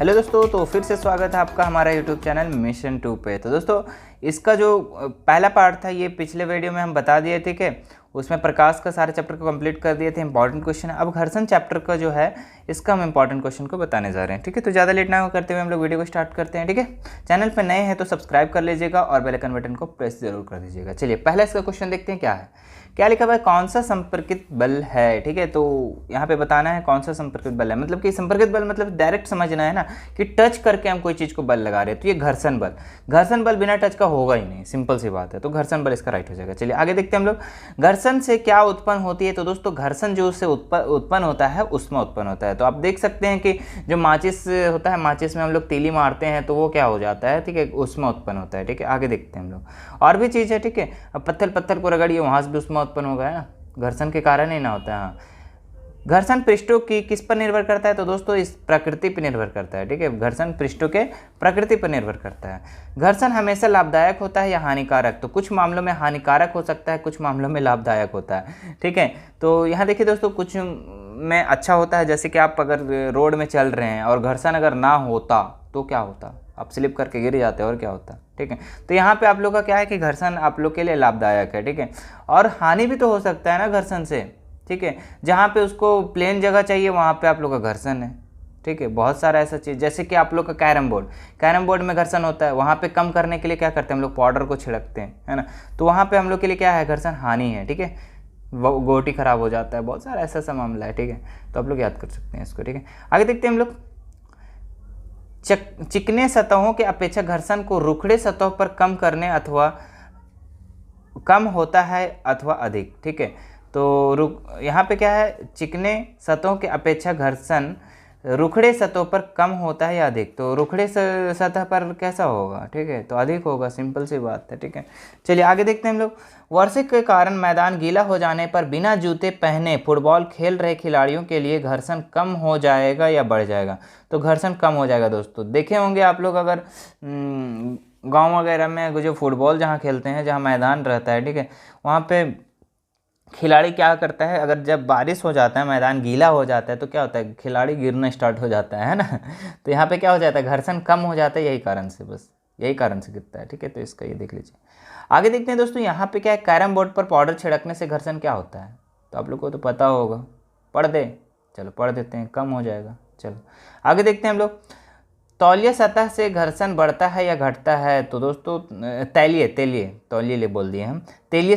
Hello दोस्तों, तो फिर से स्वागत है आपका हमारा यूट्यूब चैनल मिशन 2 पे। तो दोस्तों इसका जो पहला पार्ट था ये पिछले वीडियो में हम बता दिए थे कि उसमें प्रकाश का सारे चैप्टर को कंप्लीट कर दिए थे। इंपॉर्टेंट क्वेश्चन है। अब घर्षण चैप्टर का जो है इसका हम इंपॉर्टेंट क्वेश्चन को बताने जा रहे हैं। ठीक है, तो ज़्यादा लेट ना करते हुए हम लोग वीडियो को स्टार्ट करते हैं। ठीक है, चैनल पर नए हैं तो सब्सक्राइब कर लीजिएगा और बेल आइकन बटन को प्रेस जरूर कर दीजिएगा। चलिए पहला इसका क्वेश्चन देखते हैं क्या है। क्या लिखा हुआ है, कौन सा संपर्कित बल है। ठीक है, तो यहाँ पे बताना है कौन सा संपर्कित बल है। मतलब कि संपर्कित बल मतलब डायरेक्ट समझना है ना कि टच करके हम कोई चीज़ को बल लगा रहे हैं। तो ये घर्षण बल बिना टच का होगा ही नहीं, सिंपल सी बात है। तो घर्षण बल इसका राइट हो जाएगा। चलिए आगे देखते हैं हम लोग। घर्षण से क्या उत्पन्न होती है। तो दोस्तों घर्षण जो उससे उत्पन्न होता है उसमें उत्पन्न होता है। तो आप देख सकते हैं कि जो माचिस होता है, माचिस में हम लोग तीली मारते हैं तो वो क्या हो जाता है। ठीक है, उसमें उत्पन्न होता है। ठीक है, आगे देखते हैं हम लोग। और भी चीज़ है। ठीक है, अब पत्थर को रगड़िए वहाँ से भी उसमें उत्पन्न होगा, है ना, घर्षण के कारण ही ना होता है। हाँ, घर्षण पृष्ठों की किस पर निर्भर करता है। तो दोस्तों इस प्रकृति पर निर्भर करता है। ठीक है, घर्षण पृष्ठों के प्रकृति पर निर्भर करता है। घर्षण हमेशा लाभदायक होता है या हानिकारक। तो कुछ मामलों में हानिकारक हो सकता है, कुछ मामलों में लाभदायक होता है। ठीक है, तो यहाँ देखिए दोस्तों, कुछ में अच्छा होता है, जैसे कि आप अगर रोड में चल रहे हैं और घर्षण अगर ना होता तो क्या होता, आप स्लिप करके गिर जाते और क्या होता। ठीक है, तो यहाँ पे आप लोग का क्या है कि घर्षण आप लोग के लिए लाभदायक है। ठीक है, और हानि भी तो हो सकता है ना घर्षण से। ठीक है, जहाँ पे उसको प्लेन जगह चाहिए वहाँ पे आप लोग का घर्षण है। ठीक है, बहुत सारा ऐसा चीज़, जैसे कि आप लोग का कैरम बोर्ड में घर्षण होता है। वहाँ पे कम करने के लिए क्या करते हैं हम लोग, पाउडर को छिड़कते हैं, है ना। तो वहाँ पे हम लोग के लिए क्या है, घर्षण हानि है। ठीक है, वो गोटी खराब हो जाता है, बहुत सारा ऐसा मामला है। ठीक है, तो आप लोग याद कर सकते हैं इसको। ठीक है, आगे देखते हैं हम लोग। चिकने सतहों के अपेक्षा घर्षण को रुखड़े सतहों पर कम करने अथवा कम होता है अथवा अधिक। ठीक है, तो यहाँ पे क्या है, चिकने सतहों के अपेक्षा घर्षण रुखड़े सतहों पर कम होता है या अधिक। तो रुखड़े सतह पर कैसा होगा, ठीक है, तो अधिक होगा, सिंपल सी बात है। ठीक है, चलिए आगे देखते हैं हम लोग। वर्षा के कारण मैदान गीला हो जाने पर बिना जूते पहने फुटबॉल खेल रहे खिलाड़ियों के लिए घर्षण कम हो जाएगा या बढ़ जाएगा। तो घर्षण कम हो जाएगा। दोस्तों देखे होंगे आप लोग, अगर गाँव वगैरह में जो फुटबॉल जहाँ खेलते हैं, जहाँ मैदान रहता है, ठीक है, वहाँ पे खिलाड़ी क्या करता है, अगर जब बारिश हो जाता है, मैदान गीला हो जाता है, तो क्या होता है, खिलाड़ी गिरना स्टार्ट हो जाता है ना। तो यहाँ पे क्या हो जाता है, घर्षण कम हो जाता है, यही कारण से, बस यही कारण से गिरता है। ठीक है, तो इसका ये देख लीजिए। आगे देखते हैं दोस्तों, यहाँ पे क्या है, कैरम बोर्ड पर पाउडर छिड़कने से घर्षण क्या होता है। तो आप लोग को तो पता होगा, पढ़ दे, चलो पढ़ देते हैं, कम हो जाएगा। चलो आगे देखते हैं हम लोग। तौलिया सतह से घर्षण बढ़ता है या घटता है। तो दोस्तों तौलिए बोल दिए हम। तेलीय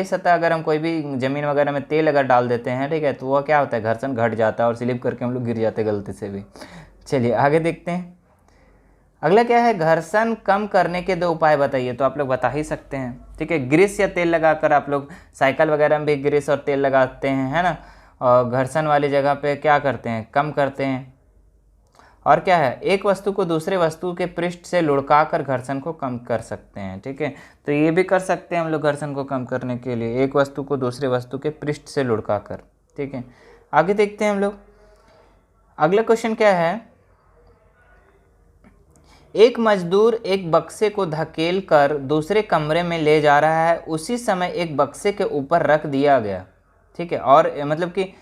सतह अगर हम कोई भी ज़मीन वगैरह में तेल अगर डाल देते हैं, ठीक है, तो वह क्या होता है, घर्षण घट जाता है और स्लिप करके हम लोग गिर जाते हैं गलती से भी। चलिए आगे देखते हैं। अगला क्या है, घर्षण कम करने के 2 उपाय बताइए। तो आप लोग बता ही सकते हैं। ठीक है, ग्रीस या तेल लगाकर आप लोग साइकिल वगैरह में भी ग्रीस और तेल लगाते हैं, है ना, और घर्षण वाली जगह पे क्या करते हैं, कम करते हैं। और क्या है, एक वस्तु को दूसरे वस्तु के पृष्ठ से लुढ़काकर घर्षण को कम कर सकते हैं। ठीक है, तो ये भी कर सकते हैं हम लोग घर्षण को कम करने के लिए, एक वस्तु को दूसरे वस्तु के पृष्ठ से लुढ़काकर। ठीक है, आगे देखते हैं हम लोग। अगला क्वेश्चन क्या है, एक मजदूर एक बक्से को धकेल कर दूसरे कमरे में ले जा रहा है, उसी समय एक बक्से के ऊपर रख दिया गया। ठीक है, और मतलब कि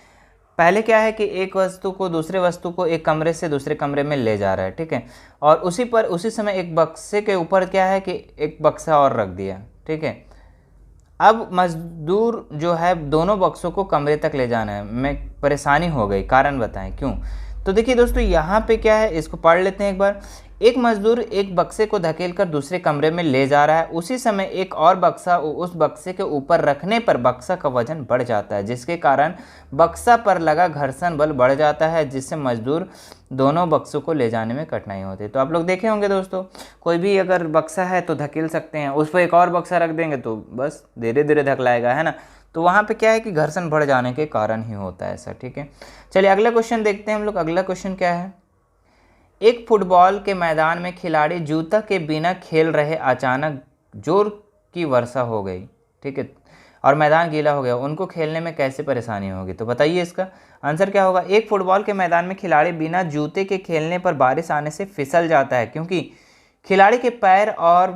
पहले क्या है कि एक वस्तु को दूसरे वस्तु को एक कमरे से दूसरे कमरे में ले जा रहा है। ठीक है, और उसी समय एक बक्से के ऊपर क्या है कि एक बक्सा और रख दिया। ठीक है, अब मजदूर जो है दोनों बक्सों को कमरे तक ले जाना है, मैं परेशानी हो गई, कारण बताएं क्यों। तो देखिए दोस्तों, यहाँ पे क्या है, इसको पढ़ लेते हैं एक बार। एक मजदूर एक बक्से को धकेलकर दूसरे कमरे में ले जा रहा है, उसी समय एक और बक्सा उस बक्से के ऊपर रखने पर बक्सा का वजन बढ़ जाता है, जिसके कारण बक्सा पर लगा घर्षण बल बढ़ जाता है, जिससे मजदूर दोनों बक्सों को ले जाने में कठिनाई होती है। तो आप लोग देखे होंगे दोस्तों, कोई भी अगर बक्सा है तो धकेल सकते हैं, उस पर एक और बक्सा रख देंगे तो बस धीरे धीरे धकलाएगा, है ना। तो वहाँ पे क्या है कि घर्षण बढ़ जाने के कारण ही होता है ऐसा। ठीक है, चलिए अगला क्वेश्चन देखते हैं हम लोग। अगला क्वेश्चन क्या है, एक फुटबॉल के मैदान में खिलाड़ी जूता के बिना खेल रहे, अचानक जोर की वर्षा हो गई। ठीक है, और मैदान गीला हो गया, उनको खेलने में कैसे परेशानी होगी। तो बताइए इसका आंसर क्या होगा। एक फुटबॉल के मैदान में खिलाड़ी बिना जूते के खेलने पर बारिश आने से फिसल जाता है, क्योंकि खिलाड़ी के पैर और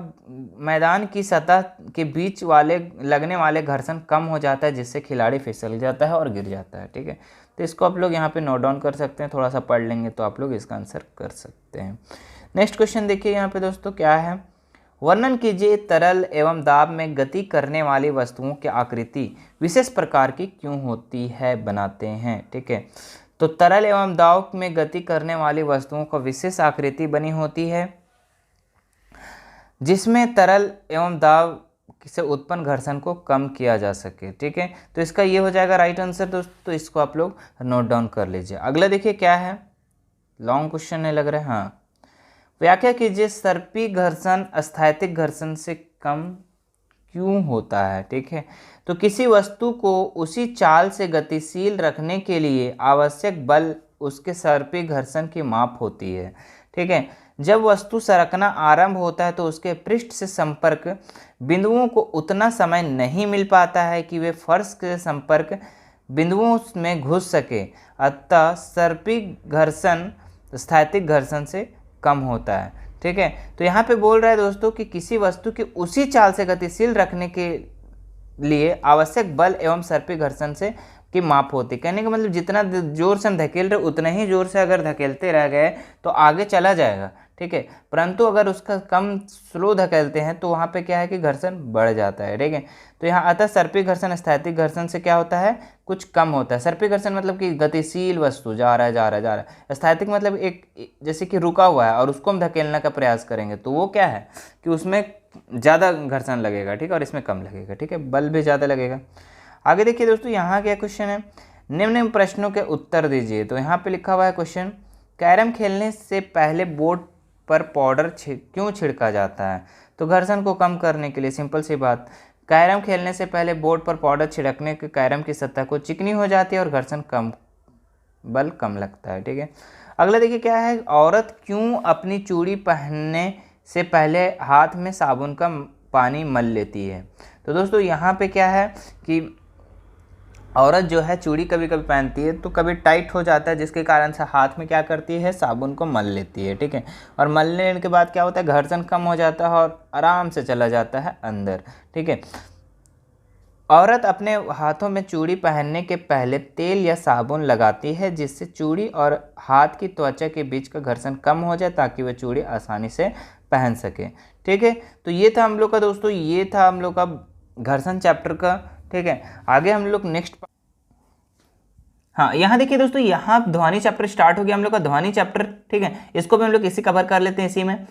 मैदान की सतह के बीच लगने वाले घर्षण कम हो जाता है, जिससे खिलाड़ी फिसल जाता है और गिर जाता है। ठीक है, तो तो इसको आप लोग यहाँ पे नोट डाउन कर सकते हैं, थोड़ा सा पढ़ लेंगे तो आप लोग इसका आंसर कर सकते हैं। नेक्स्ट क्वेश्चन देखिए यहाँ पे दोस्तों क्या है, वर्णन कीजिए तरल एवं दाब में गति करने वाली वस्तुओं की आकृति विशेष प्रकार की क्यों होती है, बनाते हैं। ठीक है, तो तरल एवं दाब में गति करने वाली वस्तुओं का विशेष आकृति बनी होती है जिसमें तरल एवं दाब से उत्पन्न घर्षण को कम किया जा सके। ठीक है, तो इसका ये हो जाएगा राइट आंसर दोस्तों, तो इसको आप लोग नोट डाउन कर लीजिए। अगला देखिए क्या है, लॉन्ग क्वेश्चन है लग रहा है। हाँ, व्याख्या कीजिए सर्पी घर्षण स्थैतिक घर्षण से कम क्यों होता है। ठीक है, तो किसी वस्तु को उसी चाल से गतिशील रखने के लिए आवश्यक बल उसके सर्पी घर्षण की माप होती है। ठीक है, जब वस्तु सरकना आरंभ होता है तो उसके पृष्ठ से संपर्क बिंदुओं को उतना समय नहीं मिल पाता है कि वे फर्श के संपर्क बिंदुओं में घुस सके, अतः सर्पी घर्षण स्थैतिक घर्षण से कम होता है। ठीक है, तो यहाँ पे बोल रहा है दोस्तों कि किसी वस्तु की उसी चाल से गतिशील रखने के लिए आवश्यक बल एवं सर्पी घर्षण से की माप होती है। कहने का मतलब जितना जोर से हम धकेल रहे उतना ही जोर से अगर धकेलते रह गए तो आगे चला जाएगा। ठीक है, परंतु अगर उसका कम स्लो धकेलते हैं तो वहाँ पे क्या है कि घर्षण बढ़ जाता है। ठीक है, तो यहाँ अतः सर्पी घर्षण स्थैतिक घर्षण से क्या होता है, कुछ कम होता है। सर्पी घर्षण मतलब कि गतिशील वस्तु जा रहा है जा रहा है जा रहा है, स्थैतिक मतलब एक जैसे कि रुका हुआ है और उसको हम धकेलने का प्रयास करेंगे तो वो क्या है कि उसमें ज़्यादा घर्षण लगेगा। ठीक है, और इसमें कम लगेगा। ठीक है, बल भी ज़्यादा लगेगा। आगे देखिए दोस्तों यहाँ क्या क्वेश्चन है, निम्न प्रश्नों के उत्तर दीजिए। तो यहाँ पे लिखा हुआ है क्वेश्चन, कैरम खेलने से पहले बोर्ड पर पाउडर क्यों छिड़का जाता है। तो घर्षण को कम करने के लिए, सिंपल सी बात, कैरम खेलने से पहले बोर्ड पर पाउडर छिड़कने के कैरम की सतह को चिकनी हो जाती है और घर्षण कम, बल कम लगता है। ठीक है, अगला देखिए क्या है, औरत क्यों अपनी चूड़ी पहनने से पहले हाथ में साबुन का पानी मल लेती है। तो दोस्तों यहाँ पे क्या है कि औरत जो है चूड़ी कभी कभी पहनती है तो कभी टाइट हो जाता है जिसके कारण से हाथ में क्या करती है, साबुन को मल लेती है। ठीक है, और मलने के बाद क्या होता है, घर्षण कम हो जाता है और आराम से चला जाता है अंदर। ठीक है, औरत अपने हाथों में चूड़ी पहनने के पहले तेल या साबुन लगाती है जिससे चूड़ी और हाथ की त्वचा के बीच का घर्षण कम हो जाए ताकि वह चूड़ी आसानी से पहन सके। ठीक है, तो ये था हम लोग का दोस्तों, ये था हम लोग का घर्षण चैप्टर का। ठीक है, आगे हम लोग नेक्स्ट, हाँ यहाँ देखिए दोस्तों, यहाँ ध्वनि चैप्टर स्टार्ट हो गया हम लोग का, ध्वनि चैप्टर। ठीक है, इसको भी हम लोग इसी कवर कर लेते हैं इसी में।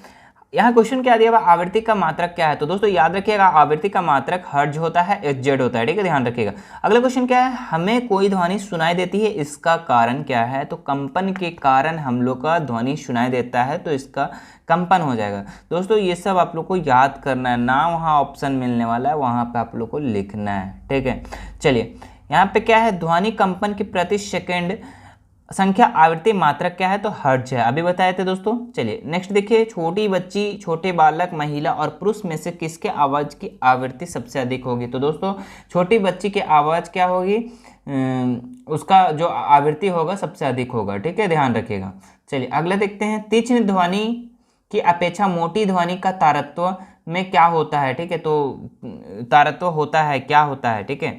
यहाँ क्वेश्चन क्या दिया हुआ, आवृत्ति का मात्रक क्या है। तो दोस्तों याद रखिएगा, आवृत्ति का मात्रक हर्ट्ज होता है, एचजेड होता है। ठीक है, ध्यान रखिएगा। अगला क्वेश्चन क्या है, हमें कोई ध्वनि सुनाई देती है, इसका कारण क्या है। तो कंपन के कारण हम लोग का ध्वनि सुनाई देता है, तो इसका कंपन हो जाएगा। दोस्तों ये सब आप लोग को याद करना है ना, वहाँ ऑप्शन मिलने वाला है, वहाँ पे आप लोग को लिखना है। ठीक है, चलिए यहाँ पे क्या है, ध्वनि कंपन की प्रति सेकेंड संख्या आवृत्ति मात्रक क्या है, तो हर्ट्ज है, अभी बताए थे दोस्तों। चलिए नेक्स्ट देखिए, छोटी बच्ची, छोटे बालक, महिला और पुरुष में से किसके आवाज़ की आवृत्ति सबसे अधिक होगी। तो दोस्तों छोटी बच्ची की आवाज़ क्या होगी, उसका जो आवृत्ति होगा सबसे अधिक होगा। ठीक है, ध्यान रखिएगा। चलिए अगला देखते हैं, तीक्ष्ण ध्वनि की अपेक्षा मोटी ध्वनि का तारतम्य में क्या होता है। ठीक है, तो तारतम्य होता है, क्या होता है। ठीक है,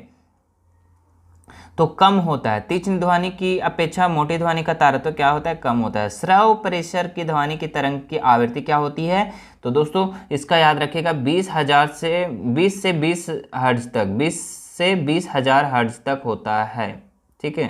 तो कम होता है। तीक्ष्ण ध्वनि की अपेक्षा मोटी ध्वनि का तारतम्य क्या होता है, कम होता है। श्रव्य परिसर की ध्वनि की तरंग की आवृत्ति क्या होती है। तो दोस्तों इसका याद रखिएगा, 20,000 से 20 हर्ट्ज तक, 20 से 20,000 हर्ट्ज तक होता है। ठीक है,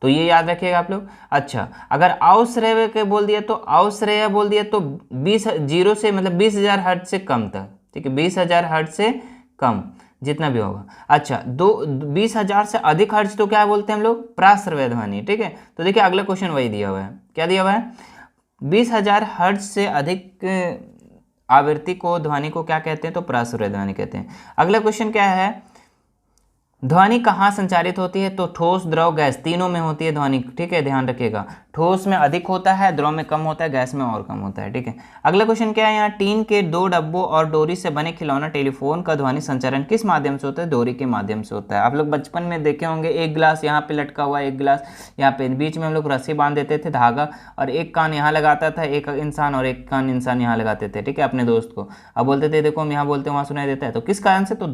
तो ये याद रखिएगा आप लोग। अच्छा, अगर अश्रव्य के बोल दिया तो अश्रव्य बोल दिया तो 20 से मतलब 20,000 हर्ट्ज से कम तक। ठीक है, 20,000 हर्ट्ज से कम जितना भी होगा। अच्छा, 20,000 से अधिक हर्ट्ज तो क्या बोलते हैं हम लोग, प्राश्रव्य ध्वनि। ठीक है, तो देखिए अगला क्वेश्चन वही दिया हुआ है, क्या दिया हुआ है, 20,000 हर्ट्ज से अधिक आवृत्ति को ध्वनि को क्या कहते हैं, तो प्राश्रव्य ध्वनि कहते हैं। अगला क्वेश्चन क्या है, ध्वनि कहाँ संचारित होती है। तो ठोस, द्रव, गैस तीनों में होती है ध्वनि। ठीक है, ध्यान रखिएगा, ठोस में अधिक होता है, द्रव में कम होता है, गैस में और कम होता है। ठीक है, अगला क्वेश्चन क्या है, यहाँ टीन के 2 डब्बों और डोरी से बने खिलौना टेलीफोन का ध्वनि संचारण किस माध्यम से होता है, डोरी के माध्यम से होता है। आप लोग बचपन में देखे होंगे, एक गिलास यहाँ पे लटका हुआ है, एक गिलास यहाँ पे, बीच में हम लोग रस्सी बांध देते थे, धागा, और एक कान यहाँ लगाता था एक इंसान और एक कान इंसान यहाँ लगाते थे। ठीक है, अपने दोस्त को, अब बोलते थे देखो हम यहाँ बोलते हैं वहाँ सुनाई देता है, तो किस कारण से, तो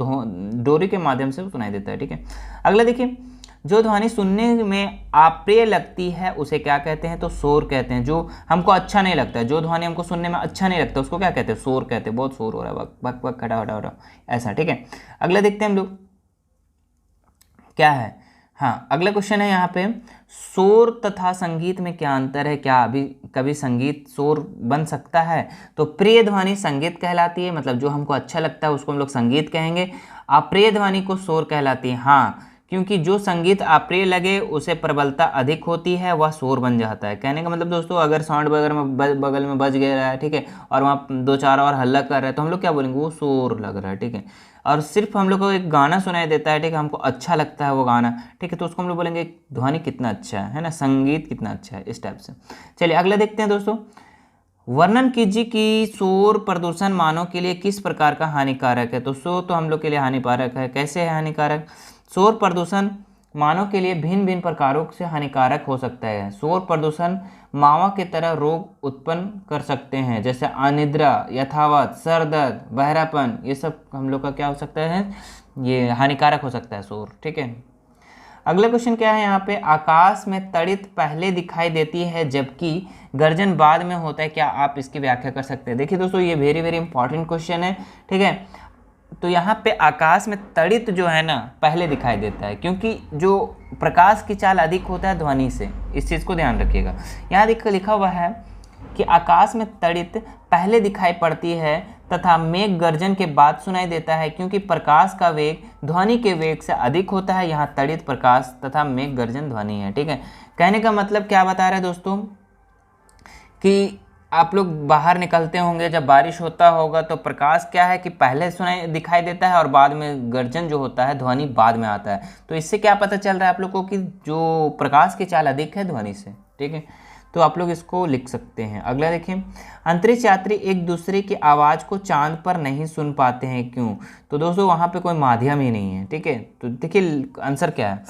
डोरी के माध्यम से सुनाई देता है। ठीक है, अगला देखिए, जो ध्वनि सुनने में अप्रिय लगती है उसे क्या कहते हैं, तो शोर कहते हैं। जो हमको अच्छा नहीं लगता है, जो ध्वनि हमको सुनने में अच्छा नहीं लगता उसको क्या कहते हैं, शोर कहते हैं। बहुत शोर हो रहा है, बक बक बक खड़ा खड़ा खड़ा, ऐसा, ठीक है। अगला देखते हैं हम लोग क्या है। हाँ, अगला क्वेश्चन है यहाँ पे, शोर तथा संगीत में क्या अंतर है, क्या अभी कभी संगीत शोर बन सकता है। तो प्रिय ध्वनि संगीत कहलाती है, मतलब जो हमको अच्छा लगता है उसको हम लोग संगीत कहेंगे। अप्रिय ध्वनि को शोर कहलाती है। हाँ, क्योंकि जो संगीत अप्रिय लगे उसे प्रबलता अधिक होती है, वह शोर बन जाता है। कहने का मतलब दोस्तों, अगर साउंड बगल में बज गया है, ठीक है, और वहाँ दो चार और हल्ला कर रहा है तो हम लोग क्या बोलेंगे, वो शोर लग रहा है, ठीक है। और सिर्फ हम लोग को एक गाना सुनाई देता है, ठीक है, हमको अच्छा लगता है वो गाना, ठीक है, तो उसको हम लोग बोलेंगे ध्वनि कितना अच्छा है ना, संगीत कितना अच्छा है, इस टाइप से। चलिए अगला देखते हैं दोस्तों, वर्णन कीजिए कि शोर प्रदूषण मानव के लिए किस प्रकार का हानिकारक है। तो शोर तो हम लोग के लिए हानिकारक है, कैसे है हानिकारक। शोर प्रदूषण मानव के लिए भिन्न भिन्न प्रकारों से हानिकारक हो सकता है। शोर प्रदूषण मावा की तरह रोग उत्पन्न कर सकते हैं, जैसे अनिद्रा, यथावत, सर दर्द, बहरापन, ये सब हम लोग का क्या हो सकता है, ये हानिकारक हो सकता है शोर, ठीक है। अगला क्वेश्चन क्या है यहाँ पे, आकाश में तड़ित पहले दिखाई देती है जबकि गर्जन बाद में होता है, क्या आप इसकी व्याख्या कर सकते हैं। देखिए दोस्तों, ये वेरी वेरी इंपॉर्टेंट क्वेश्चन है, ठीक है। तो यहाँ पे आकाश में तड़ित जो है ना पहले दिखाई देता है, क्योंकि जो प्रकाश की चाल अधिक होता है ध्वनि से, इस चीज़ को ध्यान रखिएगा। यहाँ लिखा हुआ है कि आकाश में तड़ित पहले दिखाई पड़ती है तथा मेघ गर्जन के बाद सुनाई देता है, क्योंकि प्रकाश का वेग ध्वनि के वेग से अधिक होता है। यहाँ तड़ित प्रकाश तथा मेघ गर्जन ध्वनि है, ठीक है। कहने का मतलब क्या बता रहे हैं दोस्तों, कि आप लोग बाहर निकलते होंगे, जब बारिश होता होगा तो प्रकाश क्या है कि पहले दिखाई देता है और बाद में गर्जन जो होता है ध्वनि बाद में आता है। तो इससे क्या पता चल रहा है आप लोग को कि जो प्रकाश की चाल अधिक है ध्वनि से, ठीक है। तो आप लोग इसको लिख सकते हैं। अगला देखिए, अंतरिक्ष यात्री एक दूसरे की आवाज़ को चांद पर नहीं सुन पाते हैं, क्यों। तो दोस्तों वहाँ पे कोई माध्यम ही नहीं है, ठीक है। तो देखिए आंसर क्या है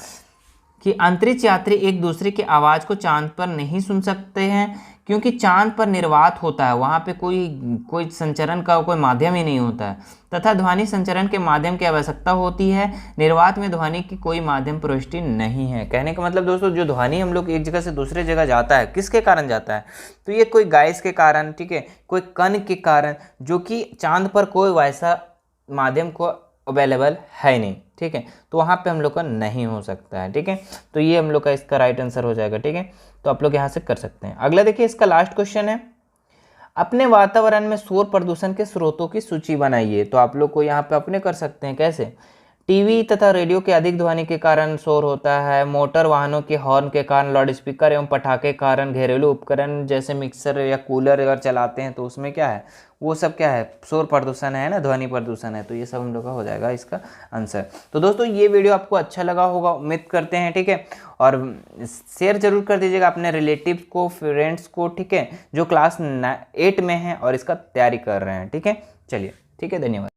कि अंतरिक्ष यात्री एक दूसरे की आवाज़ को चांद पर नहीं सुन सकते हैं, क्योंकि चांद पर निर्वात होता है, वहाँ पे कोई संचरण का कोई माध्यम ही नहीं होता है, तथा ध्वनि संचरण के माध्यम की आवश्यकता होती है। निर्वात में ध्वनि की कोई माध्यम प्रविष्टि नहीं है। कहने का मतलब दोस्तों, जो ध्वनि हम लोग एक जगह से दूसरे जगह जाता है, किसके कारण जाता है, तो ये कोई गैस के कारण, ठीक है, कोई कण के कारण, जो कि चांद पर कोई वैसा माध्यम को अवेलेबल है नहीं, ठीक है। तो वहाँ पे हम लोग का नहीं हो सकता है, ठीक है। तो ये हम लोग का इसका राइट आंसर हो जाएगा, ठीक है। तो आप लोग यहाँ से कर सकते हैं। अगला देखिए, इसका लास्ट क्वेश्चन है, अपने वातावरण में शोर प्रदूषण के स्रोतों की सूची बनाइए। तो आप लोग को यहाँ पे अपने कर सकते हैं, कैसे। टीवी तथा रेडियो के अधिक ध्वनि के कारण शोर होता है, मोटर वाहनों के हॉर्न के कारण, लाउडस्पीकर एवं पटाखे के कारण, घरेलू उपकरण जैसे मिक्सर या कूलर अगर चलाते हैं तो उसमें क्या है, वो सब क्या है, शोर प्रदूषण है ना, ध्वनि प्रदूषण है। तो ये सब हम लोग का हो जाएगा इसका आंसर। तो दोस्तों ये वीडियो आपको अच्छा लगा होगा, उम्मीद करते हैं, ठीक है। और शेयर जरूर कर दीजिएगा अपने रिलेटिव्स को, फ्रेंड्स को, ठीक है, जो क्लास 8 में हैं और इसका तैयारी कर रहे हैं, ठीक है। चलिए, ठीक है, धन्यवाद।